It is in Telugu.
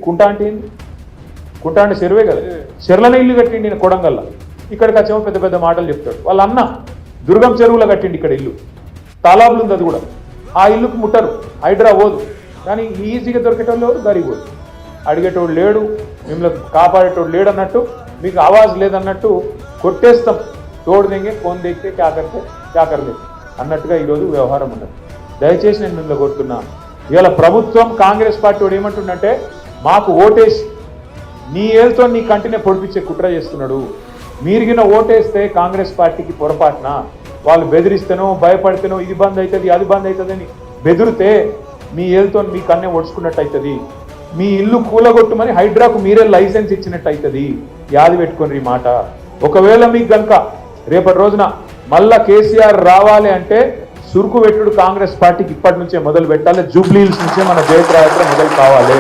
కుంట అంటే ఏంది? కుంట అంటే చెరువే కదా, చెర్లనే ఇల్లు కట్టిండి నేను కొడంగల్ల. ఇక్కడికి వచ్చేమో పెద్ద పెద్ద మాటలు చెప్తాడు. వాళ్ళ అన్న దుర్గం చెరువులో కట్టిండి ఇక్కడ ఇల్లు, తాలాబులు ఉంది అది కూడా. ఆ ఇల్లుకు ముట్టరు, హైడ్రా పోదు, కానీ ఈజీగా దొరికేటోళ్ళు ఎవరు? గరీబ్ పోదు. అడిగేటోడు లేడు, మిమ్మల్ని కాపాడేటోడు లేడు అన్నట్టు, మీకు ఆవాజ్ లేదన్నట్టు కొట్టేస్తాం. తోడు దెంగే ఫోన్ దేగితే క్యాకర్తే క్యాకర్లే అన్నట్టుగా ఈరోజు వ్యవహారం ఉన్నది. దయచేసి నేను మిమ్మల్ని కోరుతున్నా, ఇవాళ ప్రభుత్వం కాంగ్రెస్ పార్టీ వాడు ఏమంటుండంటే, మాకు ఓటేసి నీ ఏళ్ళతో నీ కంటినే పొడిపించే కుట్ర చేస్తున్నాడు. మీరిగిన ఓటేస్తే కాంగ్రెస్ పార్టీకి పొరపాటున వాళ్ళు బెదిరిస్తేనో భయపడితేనో ఇది బంద్ అవుతుంది అది బంద్ అవుతుంది అని బెదిరితే మీ ఏళ్ళతో మీ కన్నే ఒడుచుకున్నట్టు అవుతుంది. మీ ఇల్లు కూలగొట్టుమని హైడ్రాకు మీరే లైసెన్స్ ఇచ్చినట్టు అవుతుంది. యాది పెట్టుకోండి ఈ మాట. ఒకవేళ మీకు కనుక రేపటి రోజున మళ్ళా కేసీఆర్ రావాలి అంటే సురుకు పెట్టుడు కాంగ్రెస్ పార్టీకి ఇప్పటి నుంచే మొదలు పెట్టాలి. జూబ్లీ హిల్స్ నుంచే మన జయప్రయాత్ర మొదలు కావాలి.